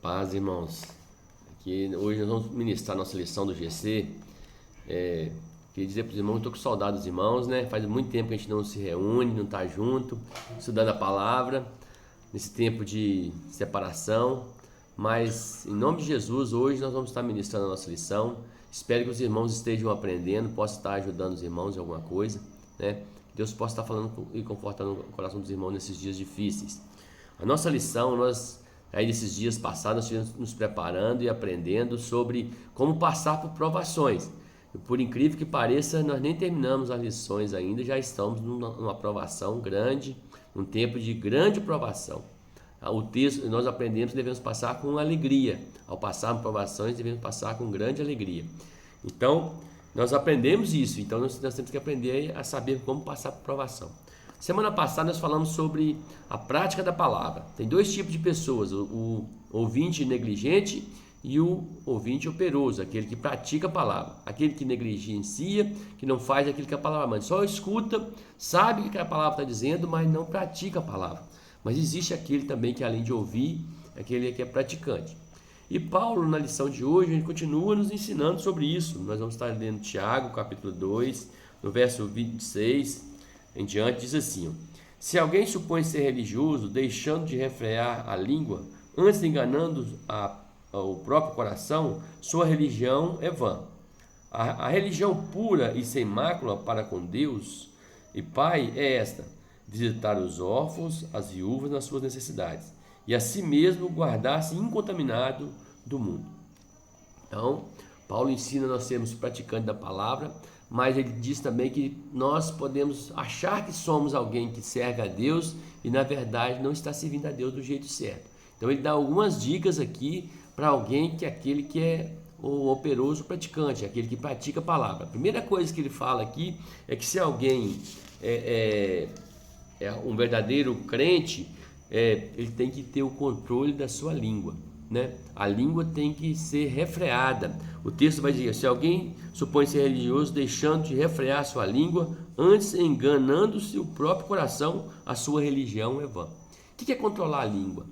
Paz, irmãos. Aqui, hoje nós vamos ministrar nossa lição do GC. Queria dizer para os irmãos que estou com saudade dos irmãos, né? Faz muito tempo que a gente não se reúne, não está junto, estudando a palavra, nesse tempo de separação. Mas, em nome de Jesus, hoje nós vamos estar ministrando a nossa lição. Espero que os irmãos estejam aprendendo, possa estar ajudando os irmãos em alguma coisa, né? Que Deus possa estar falando e confortando o coração dos irmãos nesses dias difíceis. A nossa lição, aí nesses dias passados, nós estivemos nos preparando e aprendendo sobre como passar por provações. E por incrível que pareça, nós nem terminamos as lições ainda, já estamos numa provação grande, um tempo de grande provação. O texto, nós aprendemos que devemos passar com alegria. Ao passar por provações, devemos passar com grande alegria. Então, nós aprendemos isso. Então, nós temos que aprender a saber como passar por provação. Semana passada nós falamos sobre a prática da palavra. Tem dois tipos de pessoas, o ouvinte negligente e o ouvinte operoso, aquele que pratica a palavra, aquele que negligencia, que não faz aquilo que a palavra manda, só escuta, sabe o que a palavra está dizendo, mas não pratica a palavra. Mas existe aquele também que, além de ouvir, aquele que é praticante. E Paulo, na lição de hoje, ele continua nos ensinando sobre isso. Nós vamos estar lendo Tiago, capítulo 2, no verso 26 em diante, diz assim: se alguém supõe ser religioso, deixando de refrear a língua, antes enganando o próprio coração, sua religião é vã. A religião pura e sem mácula para com Deus e Pai é esta: visitar os órfãos, as viúvas nas suas necessidades, e a si mesmo guardar-se incontaminado do mundo. Então, Paulo ensina nós sermos praticantes da palavra, mas ele diz também que nós podemos achar que somos alguém que serve a Deus e na verdade não está servindo a Deus do jeito certo. Então ele dá algumas dicas aqui para alguém que é aquele que é o operoso praticante, aquele que pratica a palavra. A primeira coisa que ele fala aqui é que se alguém é um verdadeiro crente, ele tem que ter o controle da sua língua, né? A língua tem que ser refreada. O texto vai dizer: se alguém supõe ser religioso, deixando de refrear sua língua, antes enganando-se o próprio coração, a sua religião é vã. O que é controlar a língua?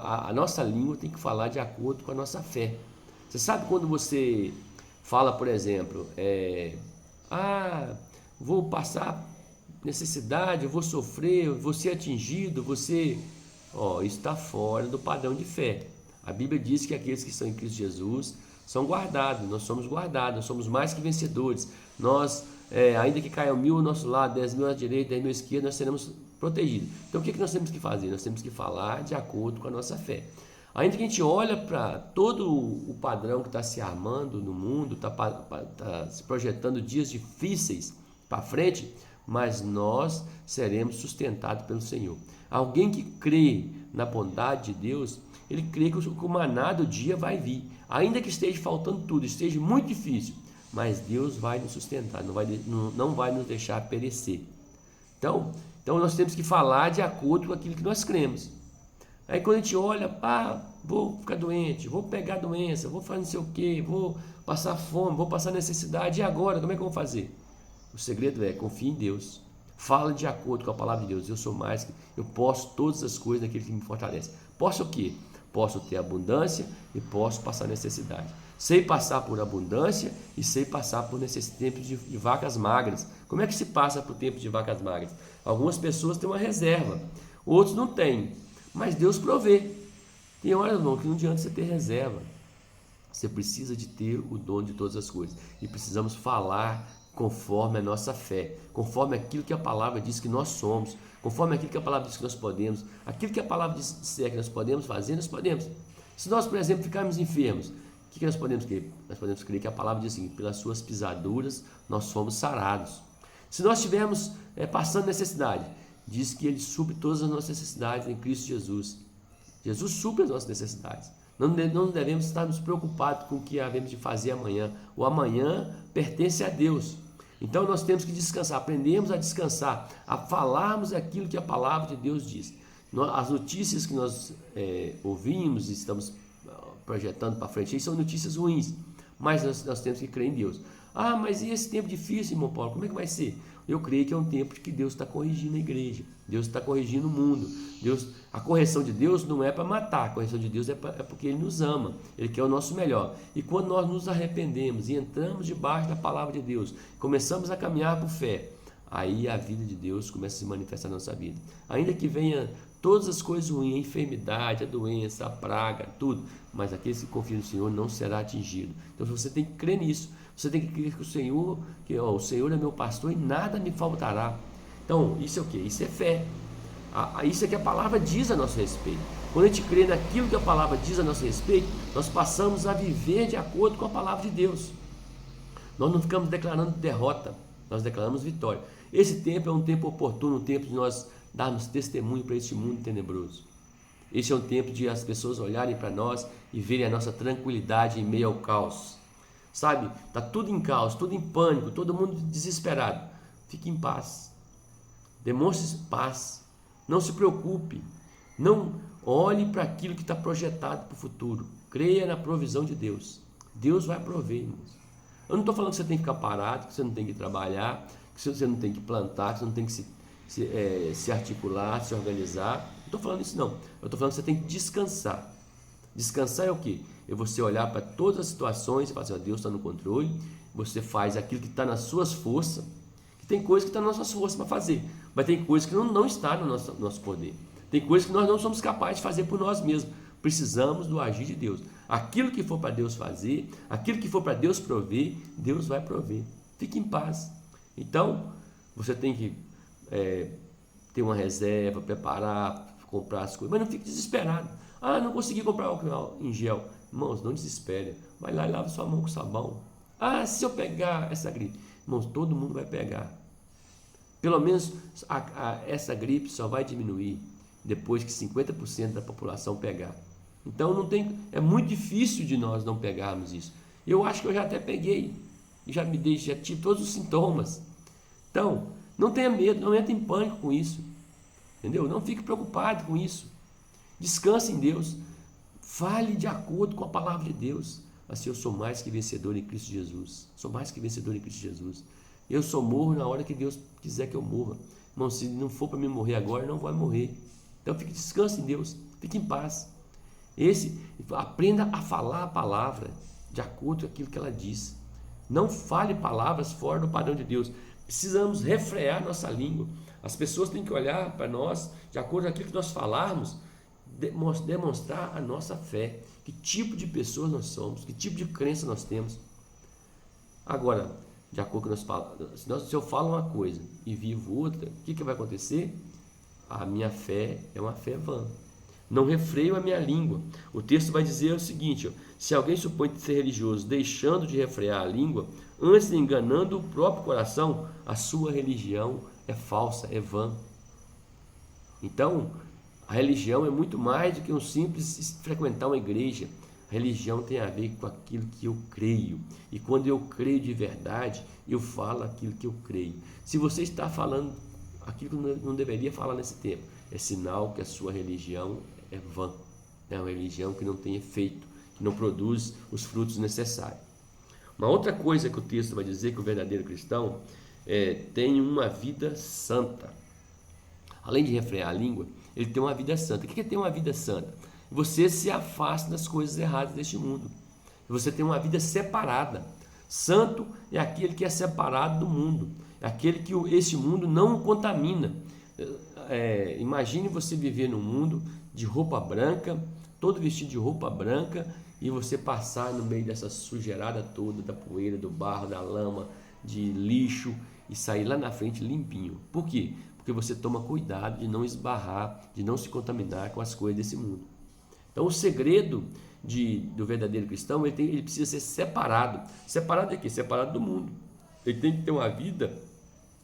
A nossa língua tem que falar de acordo com a nossa fé. Você sabe quando você fala, por exemplo, vou passar necessidade, eu vou sofrer, vou ser atingido, isso está fora do padrão de fé. A Bíblia diz que aqueles que estão em Cristo Jesus são guardados, nós somos mais que vencedores. Nós, ainda que caia 1.000 ao nosso lado, 10.000 à direita, 10.000 à esquerda, nós seremos protegidos. Então o que nós temos que fazer? Nós temos que falar de acordo com a nossa fé. Ainda que a gente olha para todo o padrão que está se armando no mundo, está se projetando dias difíceis para frente, mas nós seremos sustentados pelo Senhor. Alguém que crê na bondade de Deus, ele crê que o maná do dia vai vir, ainda que esteja faltando tudo, esteja muito difícil, mas Deus vai nos sustentar, não vai nos deixar perecer. Então nós temos que falar de acordo com aquilo que nós cremos. Aí quando a gente olha, vou ficar doente, vou pegar doença, vou fazer não sei o que, vou passar fome, vou passar necessidade, e agora, como é que eu vou fazer? O segredo é: confie em Deus, fala de acordo com a palavra de Deus. Eu posso todas as coisas naquele que me fortalece. Posso o quê? Posso ter abundância e posso passar necessidade. Sei passar por abundância e sei passar por tempos de vacas magras. Como é que se passa por tempos de vacas magras? Algumas pessoas têm uma reserva, outros não têm, mas Deus provê. Tem horas, irmão, que não adianta você ter reserva. Você precisa de ter o dom de todas as coisas e precisamos falar conforme a nossa fé, conforme aquilo que a palavra diz que nós somos, conforme aquilo que a palavra diz que nós podemos, aquilo que a palavra diz que nós podemos fazer, nós podemos. Se nós, por exemplo, ficarmos enfermos, o que nós podemos crer? Nós podemos crer que a palavra diz assim: pelas suas pisaduras nós fomos sarados. Se nós estivermos passando necessidade, diz que Ele supre todas as nossas necessidades em Cristo Jesus. Jesus supre as nossas necessidades. Não devemos estar nos preocupados com o que havemos de fazer amanhã. O amanhã pertence a Deus. Então nós temos que descansar, aprendemos a descansar, a falarmos aquilo que a palavra de Deus diz. As notícias que nós ouvimos e estamos projetando para frente são notícias ruins, mas nós temos que crer em Deus. Mas e esse tempo difícil, irmão Paulo, como é que vai ser? Eu creio que é um tempo de que Deus está corrigindo a igreja, Deus está corrigindo o mundo. A correção de Deus não é para matar, a correção de Deus é porque Ele nos ama, Ele quer o nosso melhor. E quando nós nos arrependemos e entramos debaixo da palavra de Deus, começamos a caminhar por fé, aí a vida de Deus começa a se manifestar na nossa vida. Ainda que venha todas as coisas ruins, a enfermidade, a doença, a praga, tudo, mas aqueles que confiam no Senhor não será atingido. Então você tem que crer nisso. Você tem que crer que o Senhor é meu pastor e nada me faltará. Então, isso é o que? Isso é fé. Isso é que a palavra diz a nosso respeito. Quando a gente crê naquilo que a palavra diz a nosso respeito, nós passamos a viver de acordo com a palavra de Deus. Nós não ficamos declarando derrota, nós declaramos vitória. Esse tempo é um tempo oportuno, um tempo de nós darmos testemunho para este mundo tenebroso. Esse é um tempo de as pessoas olharem para nós e verem a nossa tranquilidade em meio ao caos. Sabe, está tudo em caos, tudo em pânico, todo mundo desesperado. Fique em paz, demonstre paz, não se preocupe, não olhe para aquilo que está projetado para o futuro, creia na provisão de Deus. Deus vai prover, irmãos. Eu não estou falando que você tem que ficar parado, que você não tem que trabalhar, que você não tem que plantar, que você não tem que se articular, se organizar. Não estou falando isso não, eu estou falando que você tem que descansar. Descansar é o quê? É você olhar para todas as situações e falar assim, ó, Deus está no controle, você faz aquilo que está nas suas forças, que tem coisas que estão nas nossas forças para fazer, mas tem coisas que não está no nosso poder, tem coisas que nós não somos capazes de fazer por nós mesmos, precisamos do agir de Deus. Aquilo que for para Deus fazer, aquilo que for para Deus prover, Deus vai prover. Fique em paz. Então, você tem que ter uma reserva, preparar, comprar as coisas, mas não fique desesperado. Ah, não consegui comprar álcool em gel. Irmãos, não desespere. Vai lá e lava sua mão com sabão. Ah, se eu pegar essa gripe. Irmãos, todo mundo vai pegar. Pelo menos essa gripe só vai diminuir depois que 50% da população pegar. Então é muito difícil de nós não pegarmos isso. Eu acho que eu já até peguei. Já tive todos os sintomas. Então, não tenha medo, não entre em pânico com isso. Entendeu? Não fique preocupado com isso. Descanse em Deus, fale de acordo com a palavra de Deus. Assim, eu sou mais que vencedor em Cristo Jesus. Sou mais que vencedor em Cristo Jesus. Eu só morro na hora que Deus quiser que eu morra. Irmão, se não for para mim morrer agora, não vai morrer. Então descanse em Deus, fique em paz. Aprenda a falar a palavra de acordo com aquilo que ela diz. Não fale palavras fora do padrão de Deus. Precisamos refrear nossa língua. As pessoas têm que olhar para nós de acordo com aquilo que nós falarmos, demonstrar a nossa fé, que tipo de pessoas nós somos, que tipo de crença nós temos. Agora, de acordo com nós falamos, se eu falo uma coisa e vivo outra, o que vai acontecer? A minha fé é uma fé vã. Não refreio a minha língua. O texto vai dizer o seguinte, se alguém supõe ser religioso, deixando de refrear a língua, antes de enganando o próprio coração, a sua religião é falsa, é vã. Então, a religião é muito mais do que um simples frequentar uma igreja. A religião tem a ver com aquilo que eu creio. E quando eu creio de verdade, eu falo aquilo que eu creio. Se você está falando aquilo que não deveria falar nesse tempo, é sinal que a sua religião é vã. É uma religião que não tem efeito, que não produz os frutos necessários. Uma outra coisa que o texto vai dizer que o verdadeiro cristão tem uma vida santa. Além de refrear a língua, ele tem uma vida santa. O que é ter uma vida santa? Você se afasta das coisas erradas deste mundo. Você tem uma vida separada. Santo é aquele que é separado do mundo. É aquele que esse mundo não contamina. Imagine você viver num mundo de roupa branca, todo vestido de roupa branca, e você passar no meio dessa sujeirada toda, da poeira, do barro, da lama, de lixo, e sair lá na frente limpinho. Por quê? Porque você toma cuidado de não esbarrar, de não se contaminar com as coisas desse mundo. Então o segredo do verdadeiro cristão, ele precisa ser separado. Separado de quê? Separado do mundo. Ele tem que ter uma vida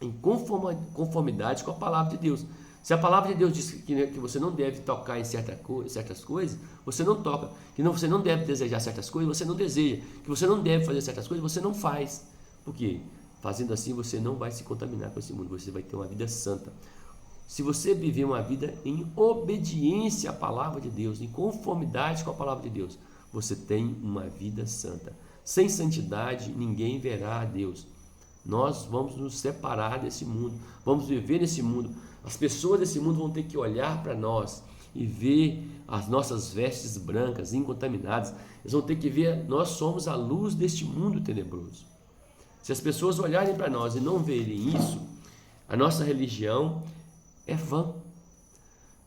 em conformidade com a palavra de Deus. Se a palavra de Deus diz que você não deve tocar em certas coisas, você não toca. Que você não deve desejar certas coisas, você não deseja. Que você não deve fazer certas coisas, você não faz. Por quê? Fazendo assim, você não vai se contaminar com esse mundo, você vai ter uma vida santa. Se você viver uma vida em obediência à palavra de Deus, em conformidade com a palavra de Deus, você tem uma vida santa. Sem santidade, ninguém verá a Deus. Nós vamos nos separar desse mundo, vamos viver nesse mundo. As pessoas desse mundo vão ter que olhar para nós e ver as nossas vestes brancas, incontaminadas. Eles vão ter que ver, nós somos a luz deste mundo tenebroso. Se as pessoas olharem para nós e não verem isso, a nossa religião é vã.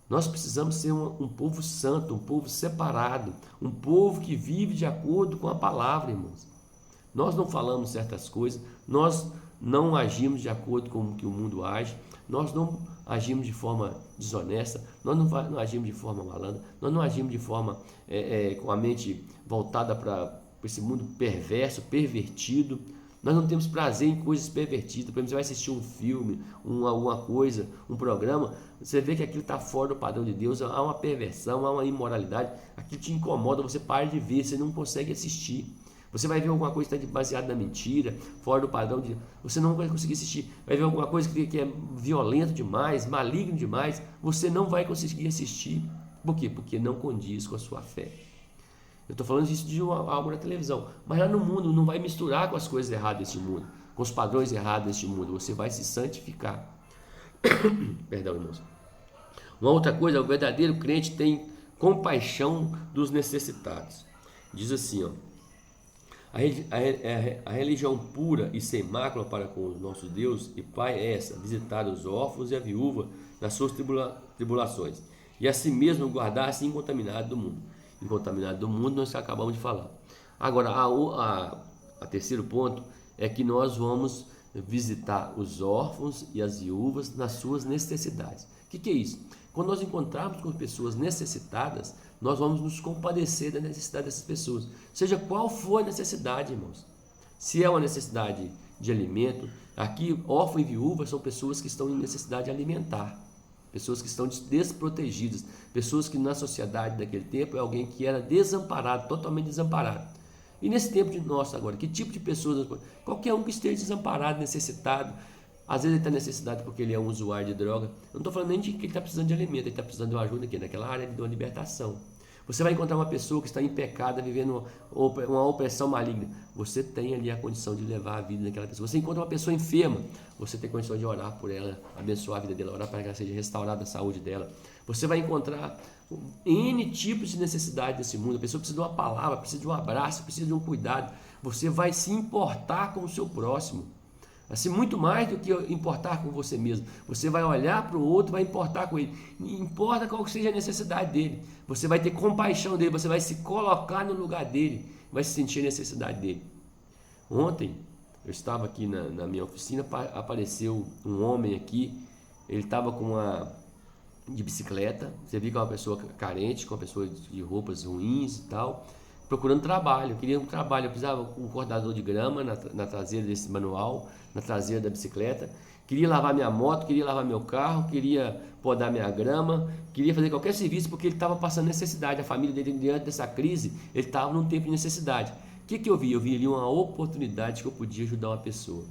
Nós precisamos ser um povo santo, um povo separado, um povo que vive de acordo com a palavra, irmãos. Nós não falamos certas coisas, nós não agimos de acordo com o que o mundo age, nós não agimos de forma desonesta, nós não agimos de forma malandra, nós não agimos de forma com a mente voltada para esse mundo perverso, pervertido. Nós não temos prazer em coisas pervertidas. Por exemplo, você vai assistir um filme, alguma coisa, um programa, você vê que aquilo está fora do padrão de Deus, há uma perversão, há uma imoralidade, aquilo te incomoda, você para de ver, você não consegue assistir. Você vai ver alguma coisa que está baseada na mentira, fora do padrão de... Você não vai conseguir assistir. Vai ver alguma coisa que é violento demais, maligno demais, você não vai conseguir assistir. Por quê? Porque não condiz com a sua fé. Eu estou falando isso de algo na televisão, mas lá no mundo não vai misturar com as coisas erradas deste mundo, com os padrões errados deste mundo. Você vai se santificar. Perdão, irmãos. Uma outra coisa, o verdadeiro crente tem compaixão dos necessitados. Diz assim, ó. A religião pura e sem mácula para com o nosso Deus e Pai é essa: visitar os órfãos e a viúva nas suas tribulações, e a si mesmo guardar-se incontaminado do mundo. Incontaminado do mundo, nós acabamos de falar. Agora, a terceiro ponto é que nós vamos visitar os órfãos e as viúvas nas suas necessidades. O que é isso? Quando nós encontrarmos com pessoas necessitadas, nós vamos nos compadecer da necessidade dessas pessoas, seja qual for a necessidade, irmãos. Se é uma necessidade de alimento, aqui órfão e viúva são pessoas que estão em necessidade alimentar, pessoas que estão desprotegidas, pessoas que na sociedade daquele tempo é alguém que era desamparado, totalmente desamparado. E nesse tempo de nós agora, que tipo de pessoas? Qualquer um que esteja desamparado, necessitado. Às vezes ele está necessitado porque ele é um usuário de droga. Eu não estou falando nem de que ele está precisando de alimento, ele está precisando de uma ajuda aqui, naquela área de uma libertação. Você vai encontrar uma pessoa que está em pecado, vivendo uma opressão maligna. Você tem ali a condição de levar a vida daquela pessoa. Você encontra uma pessoa enferma, você tem condição de orar por ela, abençoar a vida dela, orar para que ela seja restaurada a saúde dela. Você vai encontrar N tipos de necessidade nesse mundo. A pessoa precisa de uma palavra, precisa de um abraço, precisa de um cuidado. Você vai se importar com o seu próximo. Assim, muito mais do que importar com você mesmo. Você vai olhar para o outro, vai importar com ele. Não importa qual seja a necessidade dele. Você vai ter compaixão dele, você vai se colocar no lugar dele, vai sentir a necessidade dele. Ontem, eu estava aqui na minha oficina, apareceu um homem aqui, ele estava de bicicleta, você viu que é uma pessoa carente, com uma pessoa de roupas ruins e tal, procurando trabalho. Eu queria um trabalho, eu precisava de um cortador de grama na traseira desse manual, na traseira da bicicleta, queria lavar minha moto, queria lavar meu carro, queria podar minha grama, queria fazer qualquer serviço, porque ele estava passando necessidade. A família dele, diante dessa crise, ele estava num tempo de necessidade. O que eu vi? Eu vi ali uma oportunidade que eu podia ajudar uma pessoa.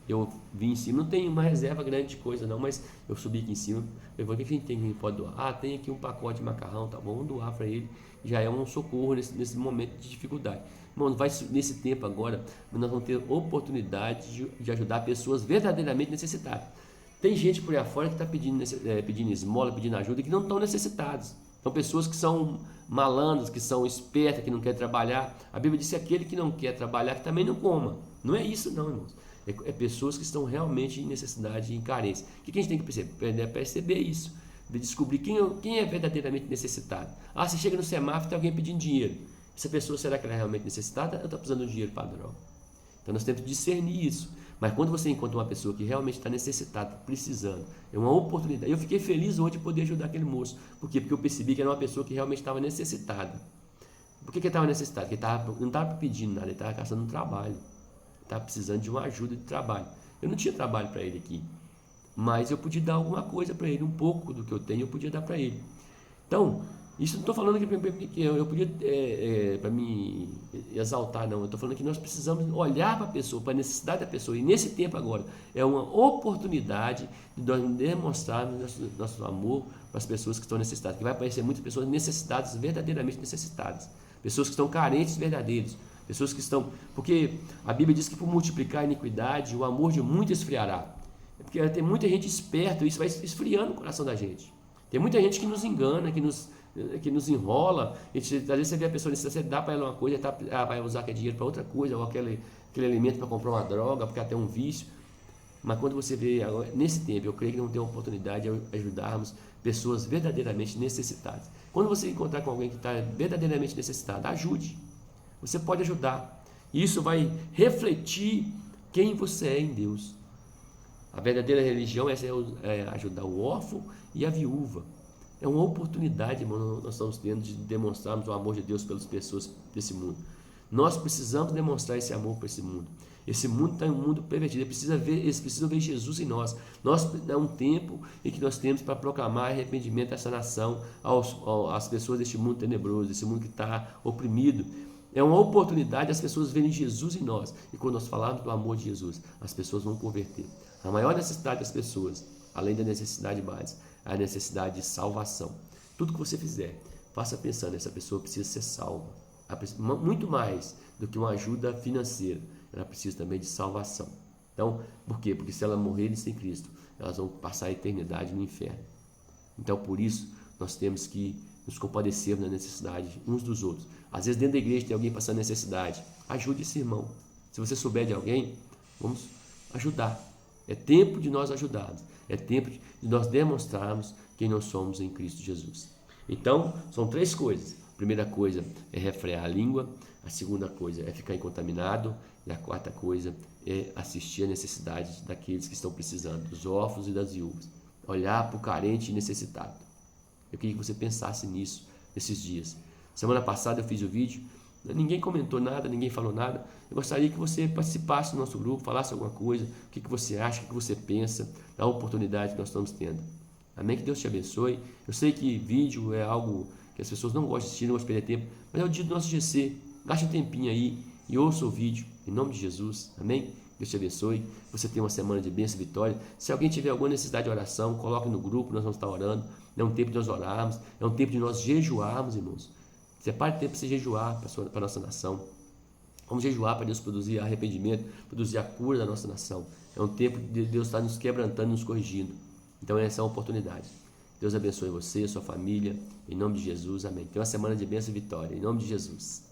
Eu vim em cima, não tem uma reserva grande de coisa não, mas eu subi aqui em cima, eu falei, o que a gente tem que a gente pode doar? Ah, tem aqui um pacote de macarrão, tá bom, vamos doar para ele, já é um socorro nesse momento de dificuldade. Irmão, nesse tempo agora, nós vamos ter oportunidade de ajudar pessoas verdadeiramente necessitadas. Tem gente por aí fora que está pedindo esmola, pedindo ajuda, que não estão necessitados. São pessoas que são malandras, que são espertas, que não querem trabalhar. A Bíblia diz que aquele que não quer trabalhar, que também não coma. Não é isso não, irmãos. É pessoas que estão realmente em necessidade e em carência. O que a gente tem que perceber? É perceber isso. De descobrir quem é verdadeiramente necessitado. Ah, você chega no semáforo e tem alguém pedindo dinheiro. Essa pessoa, será que ela é realmente necessitada ou está precisando de dinheiro para droga? Então nós temos que discernir isso. Mas quando você encontra uma pessoa que realmente está necessitada, precisando, é uma oportunidade. Eu fiquei feliz hoje de poder ajudar aquele moço. Por quê? Porque eu percebi que era uma pessoa que realmente estava necessitada. Por que ele estava necessitado? Porque ele não estava pedindo nada, ele estava caçando um trabalho. Estava precisando de uma ajuda de trabalho. Eu não tinha trabalho para ele aqui, mas eu podia dar alguma coisa para ele, um pouco do que eu tenho eu podia dar para ele. Então, isso não estou falando que eu podia para me exaltar, não. Eu estou falando que nós precisamos olhar para a pessoa, para a necessidade da pessoa. E nesse tempo agora, é uma oportunidade de nós demonstrarmos nosso amor para as pessoas que estão necessitadas. Que vai aparecer muitas pessoas necessitadas, verdadeiramente necessitadas. Pessoas que estão carentes verdadeiros. Pessoas que estão... Porque a Bíblia diz que por multiplicar a iniquidade, o amor de muitos esfriará. É porque tem muita gente esperta, e isso vai esfriando o coração da gente. Tem muita gente que nos engana, que nos enrola. Às vezes você vê a pessoa necessitada, você dá para ela uma coisa, ela vai usar aquele dinheiro para outra coisa, ou aquele alimento para comprar uma droga, porque ela tem um vício. Mas quando você vê, nesse tempo, eu creio que não tem oportunidade de ajudarmos pessoas verdadeiramente necessitadas. Quando você encontrar com alguém que está verdadeiramente necessitado, ajude. Você pode ajudar. Isso vai refletir quem você é em Deus. A verdadeira religião é ajudar o órfão e a viúva. É uma oportunidade, irmão, nós estamos tendo de demonstrarmos o amor de Deus pelas pessoas desse mundo. Nós precisamos demonstrar esse amor para esse mundo. Esse mundo está em um mundo pervertido. Eles precisam ver Jesus em nós. É um tempo em que nós temos para proclamar arrependimento a essa nação, às pessoas deste mundo tenebroso, desse mundo que está oprimido. É uma oportunidade das pessoas verem Jesus em nós. E quando nós falarmos do amor de Jesus, as pessoas vão converter. A maior necessidade das pessoas, além da necessidade básica, é a necessidade de salvação. Tudo que você fizer, faça pensando, essa pessoa precisa ser salva. Muito mais do que uma ajuda financeira, ela precisa também de salvação. Então, por quê? Porque se ela morrer sem Cristo, elas vão passar a eternidade no inferno. Então, por isso, nós temos que nos compadecermos na necessidade uns dos outros. Às vezes, dentro da igreja tem alguém passando necessidade. Ajude esse irmão. Se você souber de alguém, vamos ajudar. É tempo de nós ajudarmos. É tempo de nós demonstrarmos quem nós somos em Cristo Jesus. Então, são 3 coisas. A primeira coisa é refrear a língua. A segunda coisa é ficar incontaminado. E a quarta coisa é assistir a necessidade daqueles que estão precisando, dos órfãos e das viúvas. Olhar para o carente e necessitado. Eu queria que você pensasse nisso, nesses dias. Semana passada eu fiz o vídeo, ninguém comentou nada, ninguém falou nada. Eu gostaria que você participasse do nosso grupo, falasse alguma coisa, o que você acha, o que você pensa, da oportunidade que nós estamos tendo. Amém? Que Deus te abençoe. Eu sei que vídeo é algo que as pessoas não gostam de assistir, não gostam de perder tempo, mas é o dia do nosso GC. Gaste um tempinho aí e ouça o vídeo, em nome de Jesus. Amém? Deus te abençoe. Você tenha uma semana de bênção e vitória. Se alguém tiver alguma necessidade de oração, coloque no grupo, nós vamos estar orando. É um tempo de nós orarmos, é um tempo de nós jejuarmos, irmãos. Separe tempo para você jejuar para a nossa nação. Vamos jejuar para Deus produzir arrependimento, produzir a cura da nossa nação. É um tempo de Deus estar nos quebrantando, nos corrigindo. Então essa é uma oportunidade. Deus abençoe você, sua família, em nome de Jesus, amém. Tenha uma semana de bênção e vitória, em nome de Jesus.